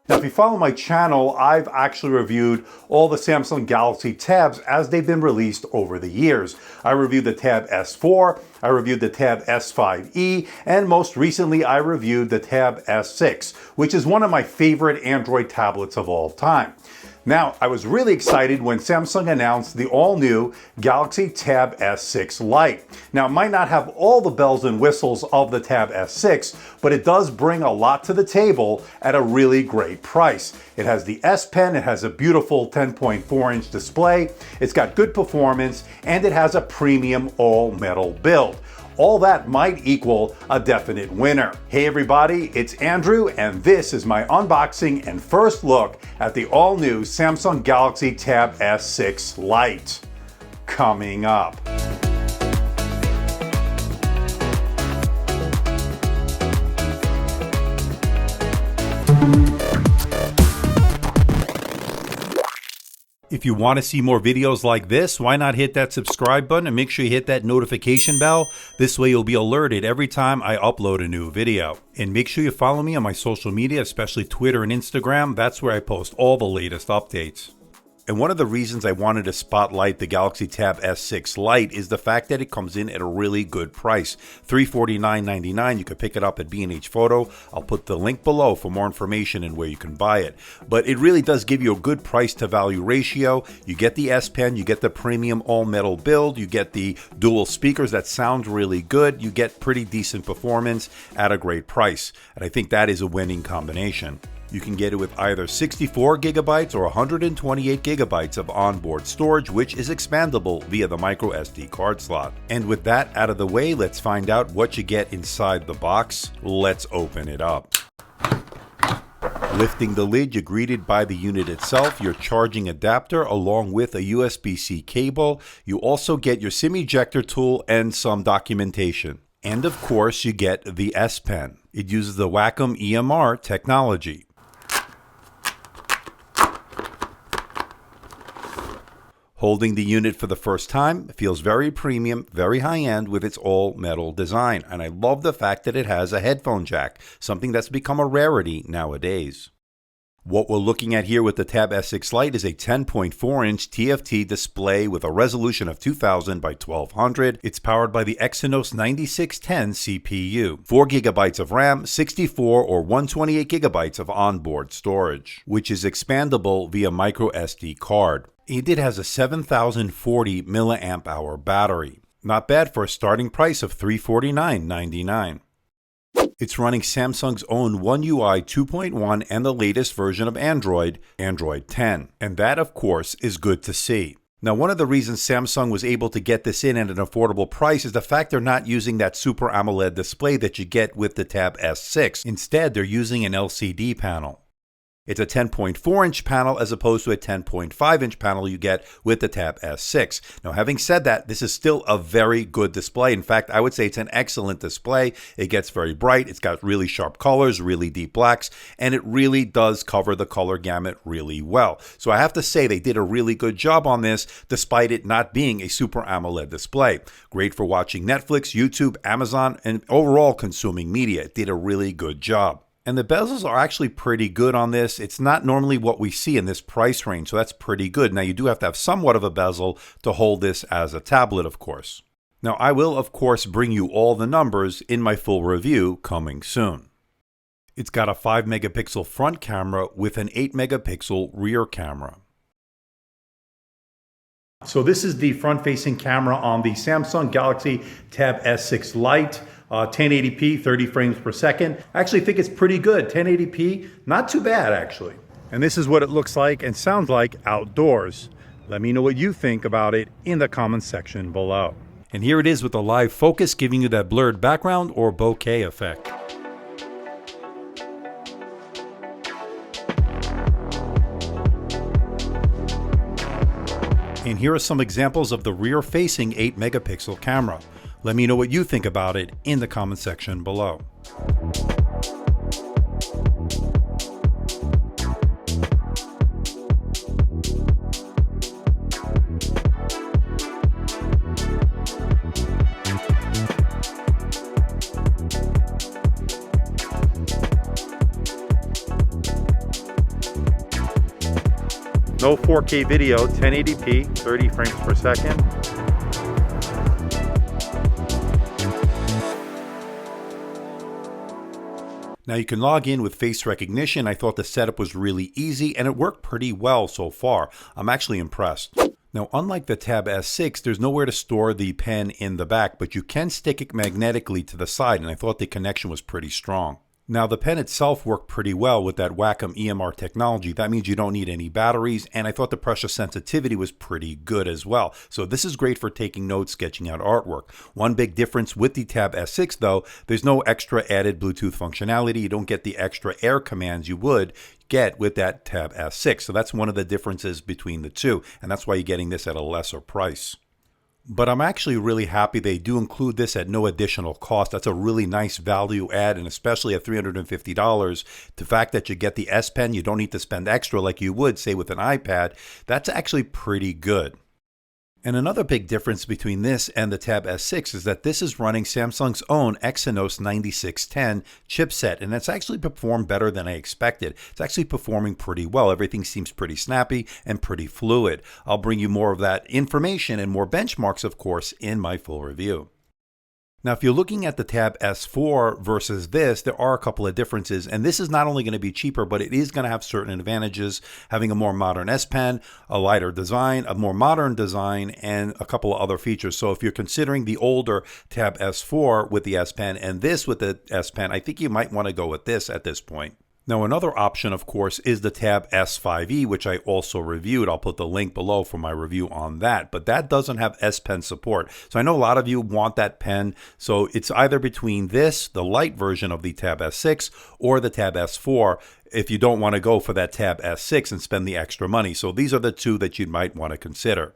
Now, if you follow my channel, I've actually reviewed all the Samsung Galaxy tabs as they've been released over the years. I reviewed the Tab S4, I reviewed the Tab S5e, and most recently I reviewed the Tab S6, which is one of my favorite Android tablets of all time. Now, I was really excited when Samsung announced the all-new Galaxy Tab S6 Lite. Now, it might not have all the bells and whistles of the Tab S6, but it does bring a lot to the table at a really great price. It has the S Pen, it has a beautiful 10.4-inch display, it's got good performance, and it has a premium all-metal build. All that might equal a definite winner. Hey everybody, it's Andrew, and this is my unboxing and first look at the all-new Samsung Galaxy Tab S6 Lite. Coming up. If you want to see more videos like this, why not hit that subscribe button and make sure you hit that notification bell. This way you'll be alerted every time I upload a new video. And make sure you follow me on my social media, especially Twitter and Instagram. That's where I post all the latest updates. And one of the reasons I wanted to spotlight the Galaxy Tab S6 Lite is the fact that it comes in at a really good price. $349.99. You can pick it up at B&H Photo. I'll put the link below for more information and where you can buy it. But it really does give you a good price to value ratio. You get the S Pen, you get the premium all-metal build, you get the dual speakers that sound really good, you get pretty decent performance at a great price. And I think that is a winning combination. You can get it with either 64 gigabytes or 128 gigabytes of onboard storage, which is expandable via the microSD card slot. And with that out of the way, let's find out what you get inside the box. Let's open it up. Lifting the lid, you're greeted by the unit itself, your charging adapter, along with a USB-C cable. You also get your SIM ejector tool and some documentation. And of course, you get the S Pen. It uses the Wacom EMR technology. Holding the unit for the first time, it feels very premium, very high-end with its all-metal design. And I love the fact that it has a headphone jack, something that's become a rarity nowadays. What we're looking at here with the Tab S6 Lite is a 10.4-inch TFT display with a resolution of 2000 by 1200. It's powered by the Exynos 9610 CPU, 4 gigabytes of RAM, 64 or 128 gigabytes of onboard storage, which is expandable via microSD card. It has a 7040 milliamp hour battery. Not bad for a starting price of $349.99. It's running Samsung's own One UI 2.1 and the latest version of Android, Android 10. And that, of course, is good to see. Now, one of the reasons Samsung was able to get this in at an affordable price is the fact they're not using that Super AMOLED display that you get with the Tab S6. Instead, they're using an LCD panel. It's a 10.4-inch panel as opposed to a 10.5-inch panel you get with the Tab S6. Now, having said that, this is still a very good display. In fact, I would say it's an excellent display. It gets very bright. It's got really sharp colors, really deep blacks, and it really does cover the color gamut really well. So I have to say they did a really good job on this, despite it not being a Super AMOLED display. Great for watching Netflix, YouTube, Amazon, and overall consuming media. It did a really good job. And the bezels are actually pretty good on this. It's not normally what we see in this price range, so that's pretty good. Now, you do have to have somewhat of a bezel to hold this as a tablet, of course. Now, I will, of course, bring you all the numbers in my full review coming soon. It's got a 5 megapixel front camera with an 8 megapixel rear camera. So this is the front-facing camera on the Samsung Galaxy Tab S6 Lite. 1080p, 30 frames per second. I actually think it's pretty good. 1080p, not too bad actually. And this is what it looks like and sounds like outdoors. Let me know what you think about it in the comments section below. And here it is with the live focus, giving you that blurred background or bokeh effect. And here are some examples of the rear-facing 8 megapixel camera. Let me know what you think about it in the comment section below. No 4K video, 1080p, 30 frames per second. Now you can log in with face recognition. I thought the setup was really easy and it worked pretty well so far. I'm actually impressed. Now, unlike the Tab S6, there's nowhere to store the pen in the back, but you can stick it magnetically to the side, and I thought the connection was pretty strong. Now, the pen itself worked pretty well with that Wacom EMR technology. That means you don't need any batteries, and I thought the pressure sensitivity was pretty good as well. So this is great for taking notes, sketching out artwork. One big difference with the Tab S6, though, there's no extra added Bluetooth functionality. You don't get the extra air commands you would get with that Tab S6. So that's one of the differences between the two, and that's why you're getting this at a lesser price. But I'm actually really happy they do include this at no additional cost. That's a really nice value add, and especially at $350, the fact that you get the S Pen, you don't need to spend extra like you would, say, with an iPad, that's actually pretty good. And another big difference between this and the Tab S6 is that this is running Samsung's own Exynos 9610 chipset, and it's actually performed better than I expected. It's actually performing pretty well. Everything seems pretty snappy and pretty fluid. I'll bring you more of that information and more benchmarks, of course, in my full review. Now, if you're looking at the Tab S4 versus this, there are a couple of differences, and this is not only going to be cheaper, but it is going to have certain advantages, having a more modern S Pen, a lighter design, a more modern design, and a couple of other features. So if you're considering the older Tab S4 with the S Pen and this with the S Pen, I think you might want to go with this at this point. Now, another option, of course, is the Tab S5e, which I also reviewed. I'll put the link below for my review on that, but that doesn't have S Pen support. So I know a lot of you want that pen, so it's either between this, the Lite version of the Tab S6, or the Tab S4 if you don't want to go for that Tab S6 and spend the extra money. So these are the two that you might want to consider.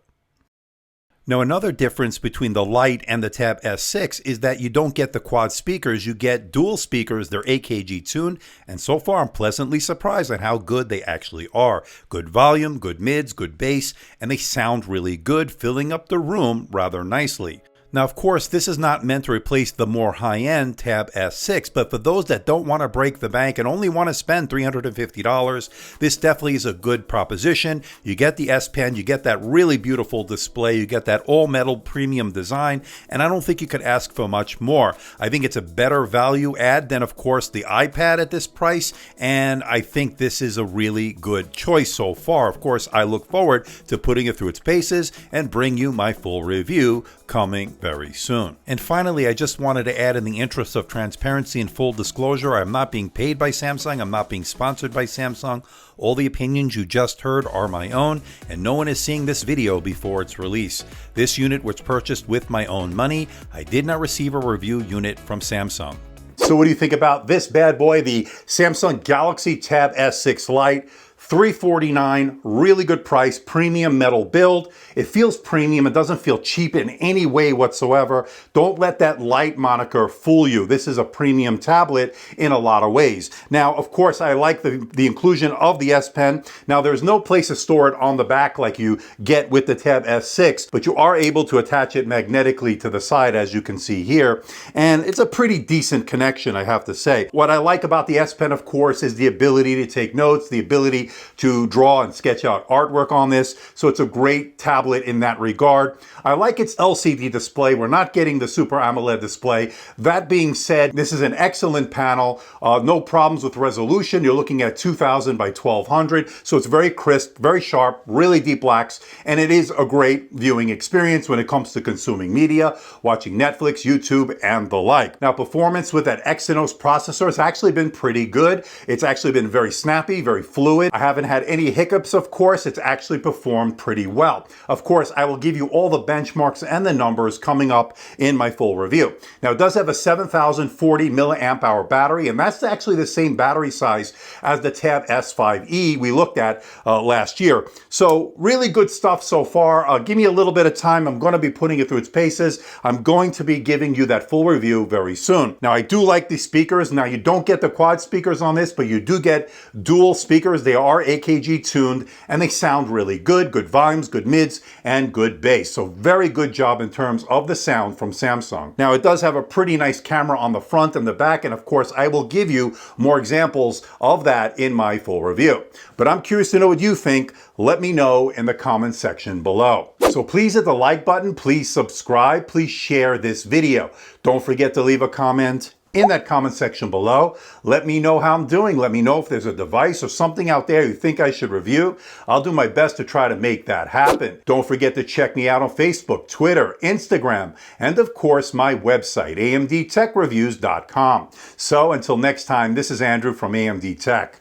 Now, another difference between the Lite and the Tab S6 is that you don't get the quad speakers, you get dual speakers. They're AKG tuned, and so far I'm pleasantly surprised at how good they actually are. Good volume, good mids, good bass, and they sound really good, filling up the room rather nicely. Now, of course, this is not meant to replace the more high-end Tab S6, but for those that don't want to break the bank and only want to spend $350, this definitely is a good proposition. You get the S Pen, you get that really beautiful display, you get that all-metal premium design, and I don't think you could ask for much more. I think it's a better value add than, of course, the iPad at this price, and I think this is a really good choice so far. Of course, I look forward to putting it through its paces and bring you my full review coming very soon. And finally, I just wanted to add, in the interest of transparency and full disclosure, I'm not being paid by Samsung, I'm not being sponsored by Samsung. All the opinions you just heard are my own, and no one is seeing this video before its release. This unit was purchased with my own money. I did not receive a review unit from Samsung. So what do you think about this bad boy, the Samsung Galaxy Tab S6 Lite? $349, really good price, premium metal build. It feels premium. It doesn't feel cheap in any way whatsoever. Don't let that Lite moniker fool you. This is a premium tablet in a lot of ways. Now, of course, I like the inclusion of the S Pen. Now, there's no place to store it on the back like you get with the Tab S6, but you are able to attach it magnetically to the side, as you can see here. And it's a pretty decent connection, I have to say. What I like about the S Pen, of course, is the ability to take notes, the ability to draw and sketch out artwork on this. So it's a great tablet in that regard. I like its LCD display. We're not getting the Super AMOLED display. That being said, this is an excellent panel. No problems with resolution. You're looking at 2000 by 1200. So it's very crisp, very sharp, really deep blacks. And it is a great viewing experience when it comes to consuming media, watching Netflix, YouTube, and the like. Now, performance with that Exynos processor has actually been pretty good. It's actually been very snappy, very fluid. I haven't had any hiccups, of course. It's actually performed pretty well. Of course, I will give you all the benchmarks and the numbers coming up in my full review. Now, it does have a 7040 milliamp hour battery, and that's actually the same battery size as the Tab S5e we looked at last year. So really good stuff so far. Give me a little bit of time. I'm going to be putting it through its paces. I'm going to be giving you that full review very soon. Now, I do like the speakers. Now, you don't get the quad speakers on this, but you do get dual speakers. They are are AKG tuned and they sound really good. Good volumes, good mids, and good bass. So very good job in terms of the sound from Samsung. Now it does have a pretty nice camera on the front and the back, and of course I will give you more examples of that in my full review. But I'm curious to know what you think. Let me know in the comment section below. So please hit the like button, please subscribe, please share this video. Don't forget to leave a comment in that comment section below. Let me know how I'm doing. Let me know if there's a device or something out there you think I should review. I'll do my best to try to make that happen. Don't forget to check me out on Facebook, Twitter, Instagram, and of course my website, amdtechreviews.com. So until next time, this is Andrew from AMD Tech.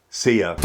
See ya.